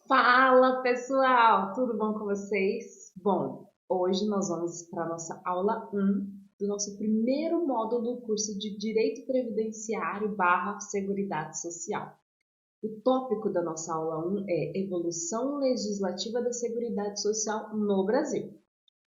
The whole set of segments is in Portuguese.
Fala pessoal, tudo bom com vocês? Bom, hoje nós vamos para a nossa aula 1 do nosso primeiro módulo do curso de Direito Previdenciário / Seguridade Social. O tópico da nossa aula 1 é Evolução Legislativa da Seguridade Social no Brasil.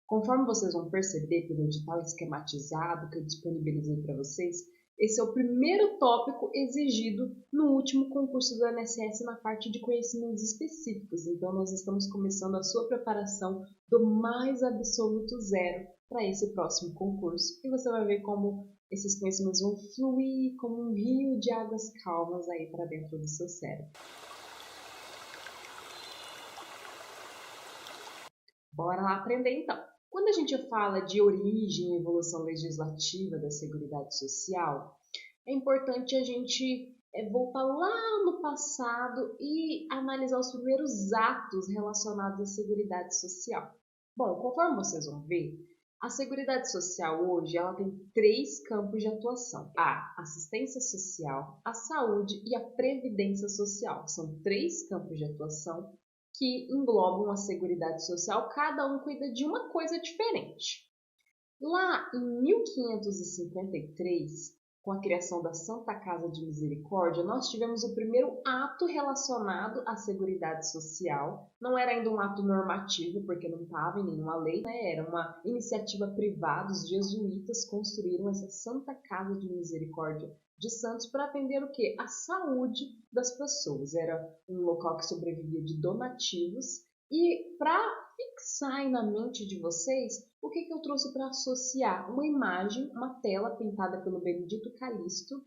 Conforme vocês vão perceber pelo edital esquematizado que eu disponibilizei para vocês, esse é o primeiro tópico exigido no último concurso do INSS na parte de conhecimentos específicos. Então, nós estamos começando a sua preparação do mais absoluto zero para esse próximo concurso. E você vai ver como esses conhecimentos vão fluir como um rio de águas calmas aí para dentro do seu cérebro. Bora lá aprender então! Quando a gente fala de origem e evolução legislativa da Seguridade Social, é importante a gente voltar lá no passado e analisar os primeiros atos relacionados à Seguridade Social. Bom, conforme vocês vão ver, a Seguridade Social hoje ela tem 3 campos de atuação: a assistência social, a saúde e a previdência social. São 3 campos de atuação que englobam a Seguridade Social, cada um cuida de uma coisa diferente. Lá em 1553, com a criação da Santa Casa de Misericórdia, nós tivemos o primeiro ato relacionado à Seguridade Social. Não era ainda um ato normativo, porque não estava em nenhuma lei, né? Era uma iniciativa privada. Os jesuítas construíram essa Santa Casa de Misericórdia de Santos para atender o quê? A saúde das pessoas. Era um local que sobrevivia de donativos. E para fixar aí na mente de vocês, o que eu trouxe para associar? Uma imagem, uma tela pintada pelo Benedito Calixto,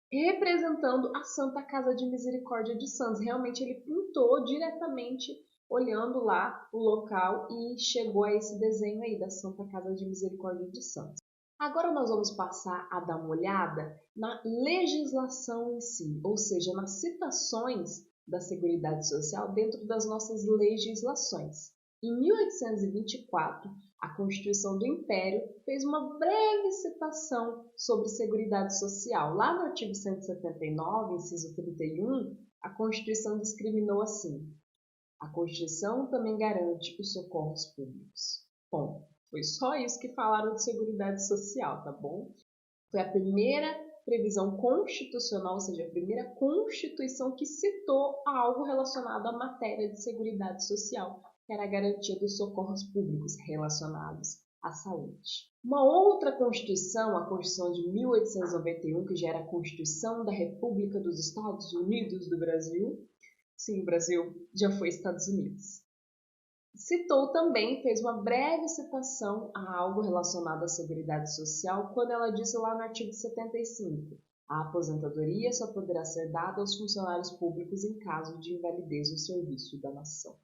representando a Santa Casa de Misericórdia de Santos. Realmente ele pintou diretamente olhando lá o local e chegou a esse desenho aí da Santa Casa de Misericórdia de Santos. Agora nós vamos passar a dar uma olhada na legislação em si, ou seja, nas citações da Seguridade Social dentro das nossas legislações. Em 1824, a Constituição do Império fez uma breve citação sobre Seguridade Social. Lá no artigo 179, inciso 31, a Constituição discriminou assim: a Constituição também garante os socorros públicos. Bom, foi só isso que falaram de Seguridade Social, tá bom? Foi a primeira previsão constitucional, ou seja, a primeira Constituição que citou algo relacionado à matéria de Seguridade Social, que era a garantia dos socorros públicos relacionados à saúde. Uma outra Constituição, a Constituição de 1891, que já era a Constituição da República dos Estados Unidos do Brasil, sim, o Brasil já foi Estados Unidos, citou também, fez uma breve citação a algo relacionado à Seguridade Social, quando ela disse lá no artigo 75, a aposentadoria só poderá ser dada aos funcionários públicos em caso de invalidez no serviço da nação.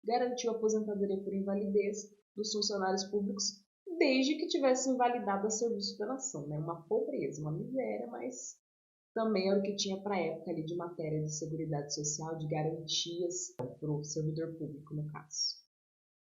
Garantiu a aposentadoria por invalidez dos funcionários públicos desde que tivesse invalidado a serviço da nação, né? Uma pobreza, uma miséria, mas também era o que tinha para a época ali de matéria de Seguridade Social, de garantias para o servidor público, no caso.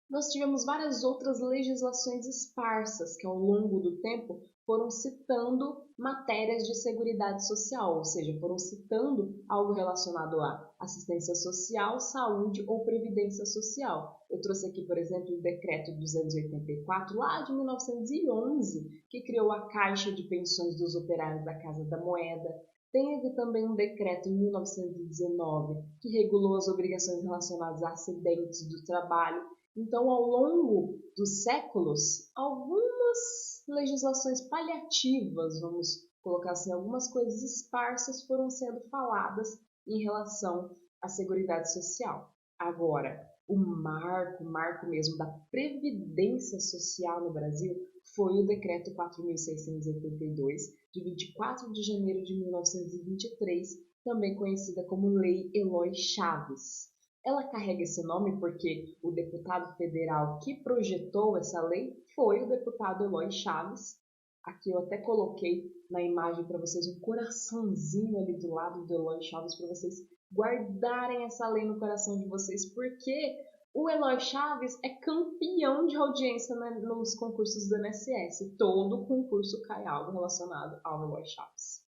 Nós tivemos várias outras legislações esparsas que, ao longo do tempo, foram citando matérias de seguridade social, ou seja, foram citando algo relacionado à assistência social, saúde ou previdência social. Eu trouxe aqui, por exemplo, o Decreto 284, lá de 1911, que criou a Caixa de Pensões dos Operários da Casa da Moeda. Teve também um decreto em 1919 que regulou as obrigações relacionadas a acidentes do trabalho. Então, ao longo dos séculos, algumas legislações paliativas, vamos colocar assim, algumas coisas esparsas foram sendo faladas em relação à Seguridade Social. Agora, o marco mesmo da Previdência Social no Brasil foi o Decreto 4.682, de 24 de janeiro de 1923, também conhecida como Lei Eloy Chaves. Ela carrega esse nome porque o deputado federal que projetou essa lei foi o deputado Eloy Chaves. Aqui eu até coloquei na imagem para vocês um coraçãozinho ali do lado do Eloy Chaves para vocês guardarem essa lei no coração de vocês, porque o Eloy Chaves é campeão de audiência nos concursos do INSS. Todo concurso cai algo relacionado ao Eloy Chaves.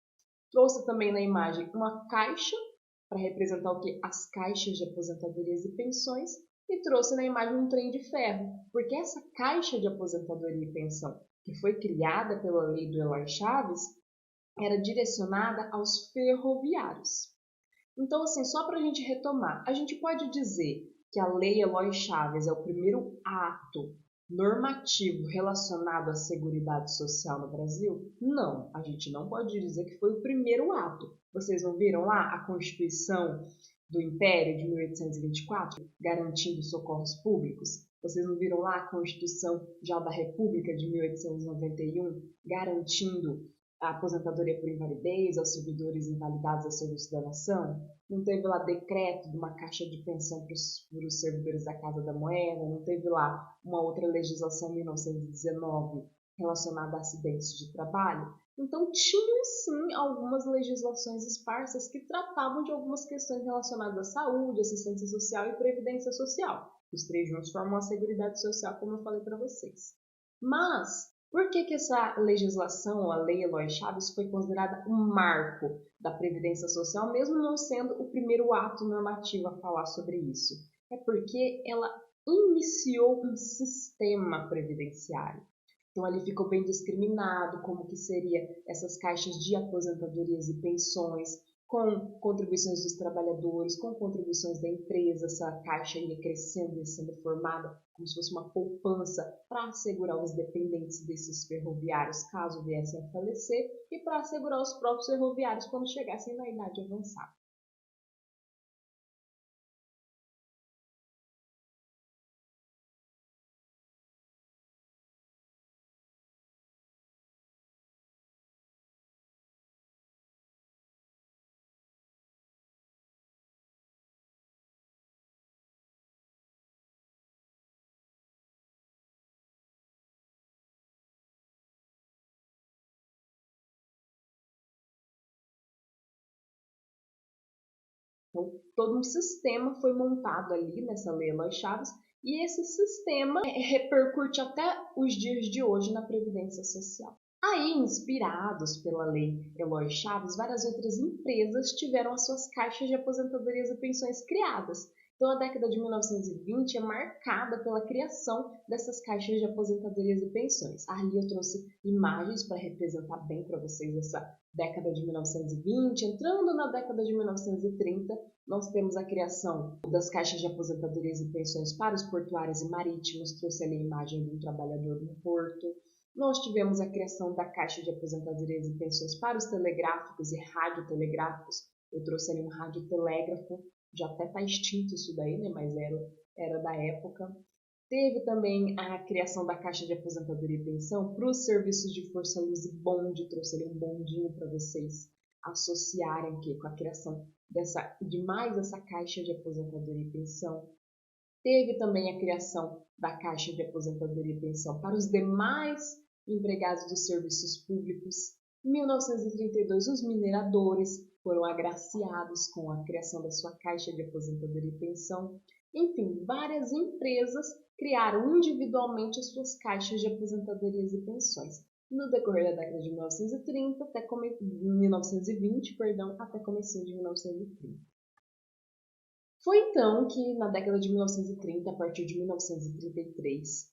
Trouxe também na imagem uma caixa para representar o que? As caixas de aposentadorias e pensões, e trouxe na imagem um trem de ferro, porque essa caixa de aposentadoria e pensão, que foi criada pela lei do Eloy Chaves, era direcionada aos ferroviários. Então, assim, só para a gente retomar, a gente pode dizer que a Lei Eloy Chaves é o primeiro ato normativo relacionado à Seguridade Social no Brasil? Não, a gente não pode dizer que foi o primeiro ato. Vocês não viram lá a Constituição do Império de 1824, garantindo socorros públicos? Vocês não viram lá a Constituição já da República de 1891, garantindo a aposentadoria por invalidez aos servidores invalidados a serviço da nação? Não teve lá decreto de uma caixa de pensão para os servidores da Casa da Moeda? Não teve lá uma outra legislação em 1919 relacionada a acidentes de trabalho? Então, tinham sim algumas legislações esparsas que tratavam de algumas questões relacionadas à saúde, assistência social e previdência social. Os três juntos formam a Seguridade Social, como eu falei para vocês. Mas, por que essa legislação, ou a Lei Eloy Chaves, foi considerada um marco da Previdência Social, mesmo não sendo o primeiro ato normativo a falar sobre isso? É porque ela iniciou um sistema previdenciário. Então, ali ficou bem discriminado como que seria essas caixas de aposentadorias e pensões, com contribuições dos trabalhadores, com contribuições da empresa. Essa caixa ia crescendo e sendo formada como se fosse uma poupança para assegurar os dependentes desses ferroviários caso viessem a falecer e para assegurar os próprios ferroviários quando chegassem na idade avançada. Então, todo um sistema foi montado ali nessa Lei Eloy Chaves e esse sistema repercute até os dias de hoje na Previdência Social. Aí, inspirados pela Lei Eloy Chaves, várias outras empresas tiveram as suas caixas de aposentadorias e pensões criadas. Então, a década de 1920 é marcada pela criação dessas caixas de aposentadorias e pensões. Ali eu trouxe imagens para representar bem para vocês essa década de 1920. Entrando na década de 1930, nós temos a criação das caixas de aposentadorias e pensões para os portuários e marítimos. Trouxe ali a imagem de um trabalhador no porto. Nós tivemos a criação da Caixa de Aposentadorias e Pensões para os telegráficos e radiotelegrafos. Eu trouxe ali um radiotelégrafo, já até está extinto isso daí, né? Mas era da época. Teve também a criação da Caixa de Aposentadoria e Pensão para os serviços de força, luz e bonde. Trouxe ali um bondinho para vocês associarem aqui com a criação de mais essa Caixa de Aposentadoria e Pensão. Teve também a criação da Caixa de Aposentadoria e Pensão para os demais empregados dos serviços públicos. Em 1932, os mineradores foram agraciados com a criação da sua Caixa de Aposentadoria e Pensão. Enfim, várias empresas criaram individualmente as suas caixas de aposentadorias e pensões. No decorrer da década de 1930 1920, até comecinho de 1930. Foi então que, na década de 1930, a partir de 1933,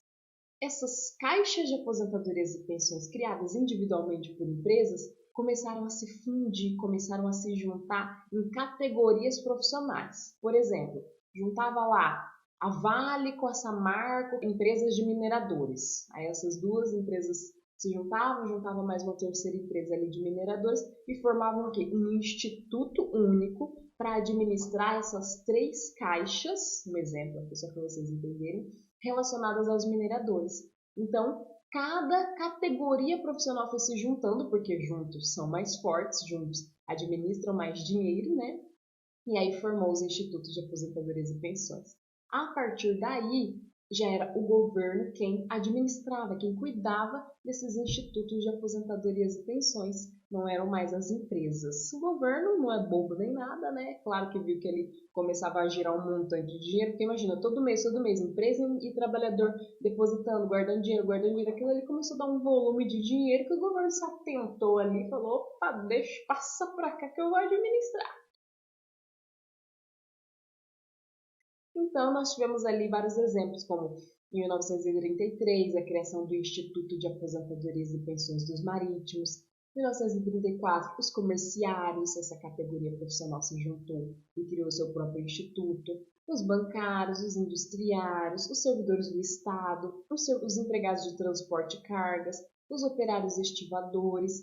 essas caixas de aposentadorias e pensões criadas individualmente por empresas começaram a se fundir, começaram a se juntar em categorias profissionais. Por exemplo, juntava lá a Vale com a Samarco, empresas de mineradores. Aí essas duas empresas se juntavam mais uma terceira empresa ali de mineradores e formavam o quê? Um instituto único para administrar essas três caixas, um exemplo aqui só para vocês entenderem, relacionadas aos mineradores. Então, cada categoria profissional foi se juntando, porque juntos são mais fortes, juntos administram mais dinheiro, né? E aí formou os institutos de aposentadorias e pensões. A partir daí, já era o governo quem administrava, quem cuidava desses institutos de aposentadorias e pensões, não eram mais as empresas. O governo não é bobo nem nada, né? Claro que viu que ele começava a girar um montante de dinheiro, porque imagina, todo mês, empresa e trabalhador depositando, guardando dinheiro, aquilo ali começou a dar um volume de dinheiro que o governo se atentou ali e falou, opa, passa pra cá que eu vou administrar. Então, nós tivemos ali vários exemplos, como em 1933, a criação do Instituto de Aposentadorias e Pensões dos Marítimos. Em 1934, os comerciários, essa categoria profissional se juntou e criou seu próprio instituto. Os bancários, os industriários, os servidores do Estado, os empregados de transporte e cargas, os operários estivadores,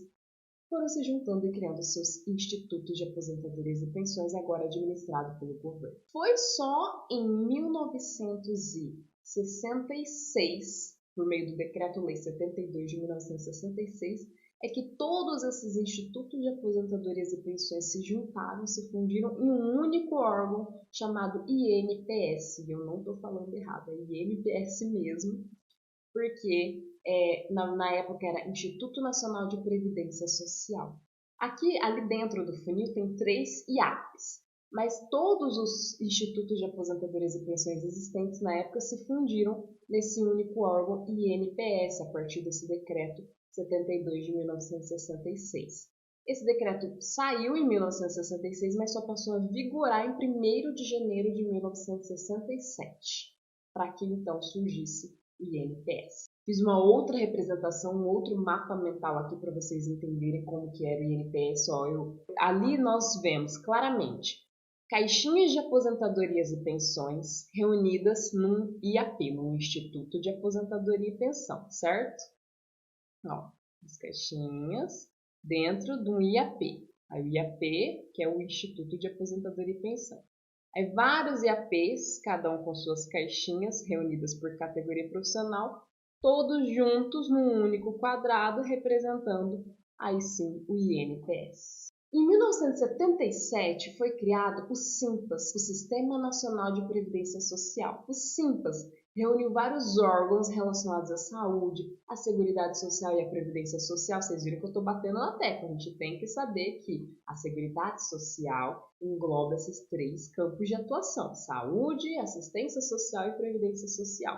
foram se juntando e criando seus institutos de aposentadorias e pensões, agora administrados pelo governo. Foi só em 1966, por meio do Decreto-Lei 72 de 1966, é que todos esses institutos de aposentadorias e pensões se juntaram, se fundiram em um único órgão chamado INPS. Eu não estou falando errado, é INPS mesmo, porque na época era Instituto Nacional de Previdência Social. Ali dentro do funil tem 3 IAPs, mas todos os institutos de aposentadorias e pensões existentes na época se fundiram nesse único órgão INPS, a partir desse decreto 72 de 1966. Esse decreto saiu em 1966, mas só passou a vigorar em 1º de janeiro de 1967, para que então surgisse o INPS. Fiz uma outra representação, um outro mapa mental aqui para vocês entenderem como que era o INPS. Ali nós vemos claramente caixinhas de aposentadorias e pensões reunidas num IAP, num Instituto de Aposentadoria e Pensão, certo? Ó, as caixinhas dentro de um IAP. Aí o IAP, que é o Instituto de Aposentadoria e Pensão. Aí vários IAPs, cada um com suas caixinhas reunidas por categoria profissional, todos juntos num único quadrado, representando aí sim o INPS. Em 1977 foi criado o SIMPAS, o Sistema Nacional de Previdência Social. O SIMPAS reuniu vários órgãos relacionados à saúde, à Seguridade Social e à Previdência Social. Vocês viram que eu estou batendo na tecla. A gente tem que saber que a Seguridade Social engloba esses 3 campos de atuação: saúde, assistência social e previdência social.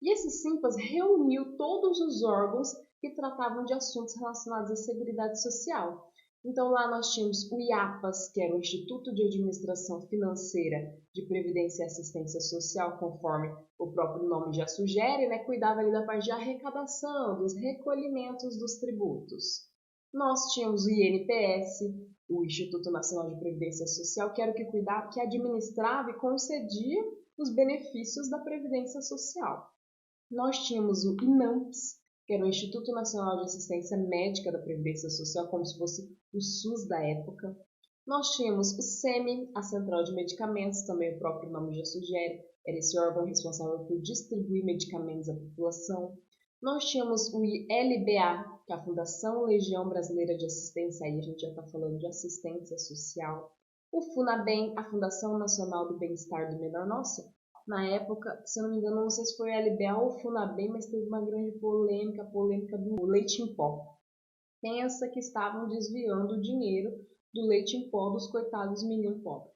E esse SIMPAS reuniu todos os órgãos que tratavam de assuntos relacionados à Seguridade Social. Então, lá nós tínhamos o IAPAS, que era o Instituto de Administração Financeira de Previdência e Assistência Social, conforme o próprio nome já sugere, né? Cuidava ali da parte de arrecadação, dos recolhimentos dos tributos. Nós tínhamos o INPS, o Instituto Nacional de Previdência Social, que era o que cuidava, que administrava e concedia os benefícios da Previdência Social. Nós tínhamos o INAMPS, que era o Instituto Nacional de Assistência Médica da Previdência Social, como se fosse o SUS da época. Nós tínhamos o SEMI, a Central de Medicamentos, também o próprio nome já sugere, era esse órgão responsável por distribuir medicamentos à população. Nós tínhamos o LBA, que é a Fundação Legião Brasileira de Assistência, aí a gente já está falando de assistência social. O FUNABEM, a Fundação Nacional do Bem-Estar do Menor. Nossa, na época, se eu não me engano, não sei se foi a LBA ou o FUNABEM, mas teve uma grande polêmica do leite em pó. Pensa que estavam desviando o dinheiro do leite em pó dos coitados meninos pobres.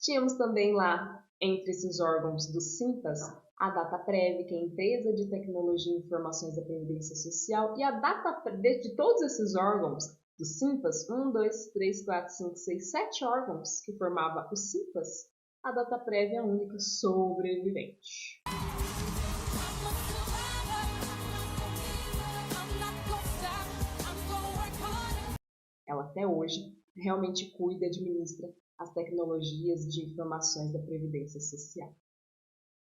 Tínhamos também lá, entre esses órgãos do SIMPAS, a DataPrev, que é a Empresa de Tecnologia e Informações da Previdência Social, e a DataPrev, de todos esses órgãos do SIMPAS, 1, 2, 3, 4, 5, 6, 7 órgãos que formavam o SIMPAS, a DataPrev é a única sobrevivente. Ela até hoje realmente cuida e administra as tecnologias de informações da Previdência Social.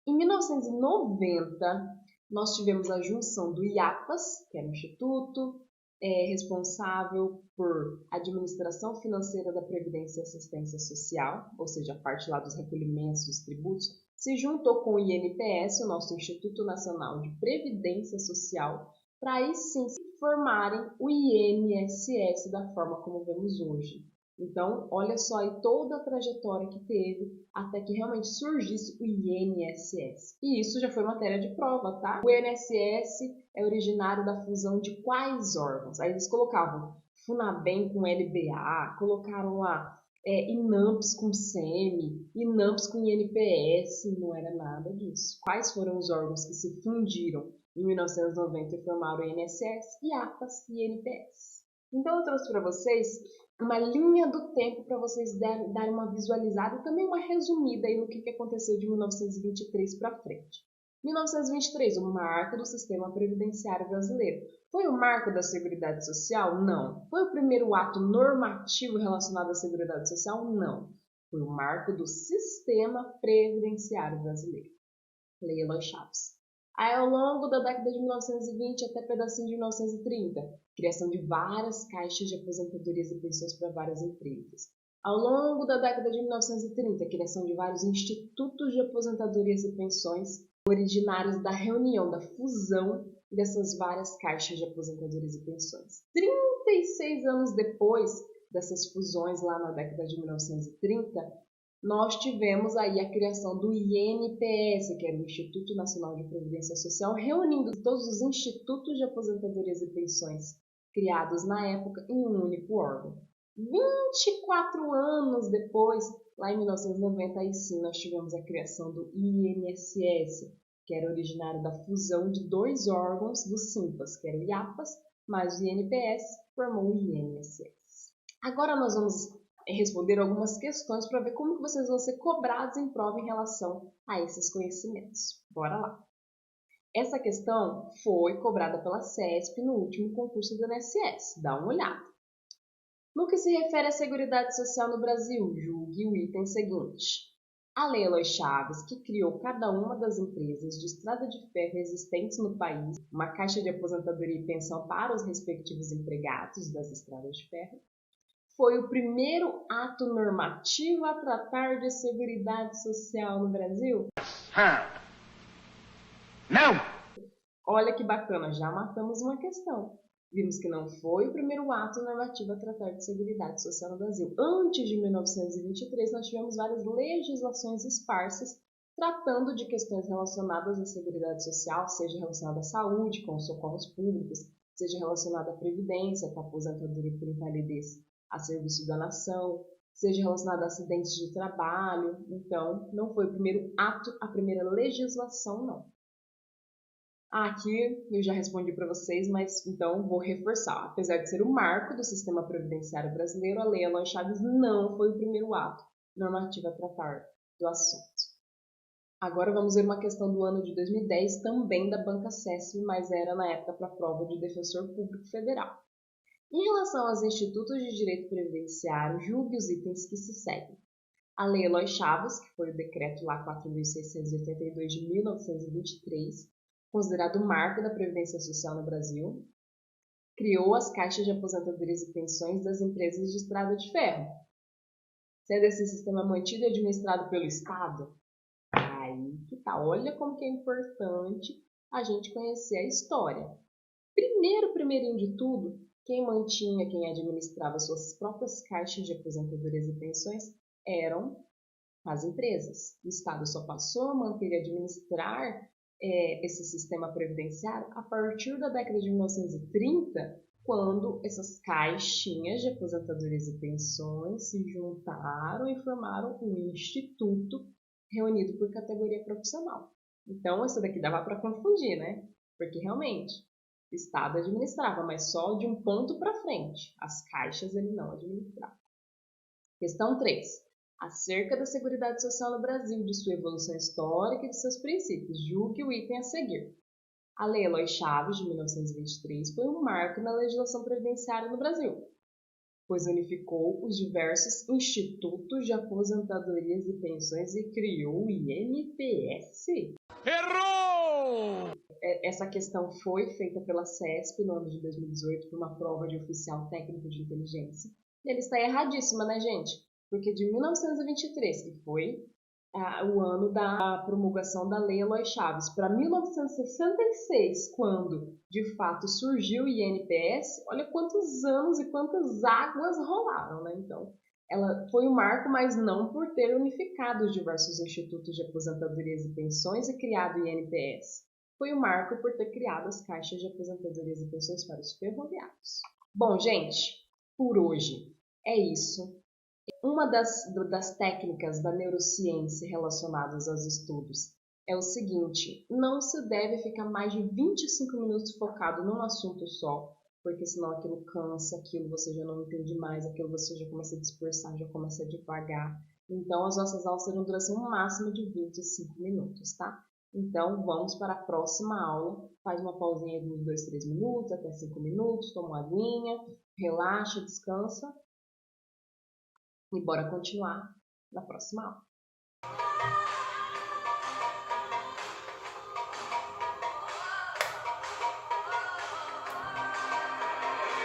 Em 1990, nós tivemos a junção do IAPAS, que era o Instituto responsável por administração financeira da Previdência e Assistência Social, ou seja, a parte lá dos recolhimentos dos tributos, se juntou com o INPS, o nosso Instituto Nacional de Previdência Social, para aí sim formarem o INSS da forma como vemos hoje. Então, olha só aí toda a trajetória que teve até que realmente surgisse o INSS. E isso já foi matéria de prova, tá? O INSS é originário da fusão de quais órgãos? Aí eles colocavam FUNABEM com LBA, colocaram lá INAMPS com SEMI, INAMPS com INPS, não era nada disso. Quais foram os órgãos que se fundiram em 1990 e formaram o INSS, IAPAS e INPS? Então eu trouxe para vocês uma linha do tempo para vocês darem uma visualizada e também uma resumida aí no que aconteceu de 1923 para frente. 1923, o marco do sistema previdenciário brasileiro. Foi o marco da Seguridade Social? Não. Foi o primeiro ato normativo relacionado à Seguridade Social? Não. Foi o marco do sistema previdenciário brasileiro. Lei Eloy Chaves. Aí, ao longo da década de 1920 até pedacinho de 1930, criação de várias caixas de aposentadorias e pensões para várias empresas. Ao longo da década de 1930, criação de vários institutos de aposentadorias e pensões originários da reunião, da fusão dessas várias caixas de aposentadorias e pensões. 36 anos depois dessas fusões, lá na década de 1930, nós tivemos aí a criação do INPS, que era o Instituto Nacional de Previdência Social, reunindo todos os institutos de aposentadorias e pensões criados na época em um único órgão. 24 anos depois, lá em 1990, aí sim, nós tivemos a criação do INSS, que era originário da fusão de dois órgãos do SIMPAS, que era o IAPAS, mais o INPS, formou o INSS. Agora nós vamos responder algumas questões para ver como que vocês vão ser cobrados em prova em relação a esses conhecimentos. Bora lá! Essa questão foi cobrada pela CESP no último concurso do INSS. Dá uma olhada. No que se refere à Seguridade Social no Brasil, julgue o item seguinte. A Lei Eloy Chaves, que criou cada uma das empresas de estrada de ferro existentes no país, uma caixa de aposentadoria e pensão para os respectivos empregados das estradas de ferro, foi o primeiro ato normativo a tratar de Seguridade Social no Brasil? Não! Olha que bacana, já matamos uma questão. Vimos que não foi o primeiro ato normativo a tratar de Seguridade Social no Brasil. Antes de 1923, nós tivemos várias legislações esparsas tratando de questões relacionadas à Seguridade Social, seja relacionada à saúde, com os socorros públicos, seja relacionada à previdência, com a aposentadoria por invalidez a serviço da nação, seja relacionada a acidentes de trabalho. Então, não foi o primeiro ato, a primeira legislação, não. Aqui eu já respondi para vocês, mas então vou reforçar. Apesar de ser o marco do sistema previdenciário brasileiro, a Lei Eloy Chaves não foi o primeiro ato normativo a tratar do assunto. Agora vamos ver uma questão do ano de 2010, também da Banca CESP, mas era na época para a prova de defensor público federal. Em relação aos institutos de direito previdenciário, julgue os itens que se seguem. A Lei Eloy Chaves, que foi o decreto lá 4.682 de 1923, considerado o marco da Previdência Social no Brasil, criou as caixas de aposentadorias e pensões das empresas de estrada de ferro. Sendo esse sistema mantido e administrado pelo Estado, aí que tá. Olha como que é importante a gente conhecer a história. Primeirinho de tudo, quem mantinha, quem administrava suas próprias caixas de aposentadorias e pensões eram as empresas. O Estado só passou a manter e administrar esse sistema previdenciário a partir da década de 1930, quando essas caixinhas de aposentadorias e pensões se juntaram e formaram um instituto reunido por categoria profissional. Então, essa daqui dava para confundir, né? Porque realmente o Estado administrava, mas só de um ponto para frente. As caixas ele não administrava. Questão 3. Acerca da Seguridade Social no Brasil, de sua evolução histórica e de seus princípios. Julgue o item a seguir. A Lei Eloy Chaves, de 1923, foi um marco na legislação previdenciária no Brasil, pois unificou os diversos institutos de aposentadorias e pensões e criou o INPS. Errou! Essa questão foi feita pela CESP no ano de 2018 por uma prova de oficial técnico de inteligência. E ele está erradíssima, né, gente? Porque de 1923, que foi o ano da promulgação da Lei Eloy Chaves, para 1966, quando de fato surgiu o INPS, olha quantos anos e quantas águas rolaram, né? Então, ela foi um marco, mas não por ter unificado os diversos institutos de aposentadorias e pensões e criado o INPS. Foi um marco por ter criado as caixas de aposentadorias e pensões para os ferroviários. Bom, gente, por hoje é isso. Uma das técnicas da neurociência relacionadas aos estudos é o seguinte: não se deve ficar mais de 25 minutos focado num assunto só, porque senão aquilo cansa, aquilo você já não entende mais, aquilo você já começa a dispersar, já começa a devagar. Então, as nossas aulas terão duração máxima de 25 minutos, tá? Então, vamos para a próxima aula. Faz uma pausinha de uns 2, 3 minutos, até 5 minutos, toma uma aguinha, relaxa, descansa e bora continuar na próxima aula.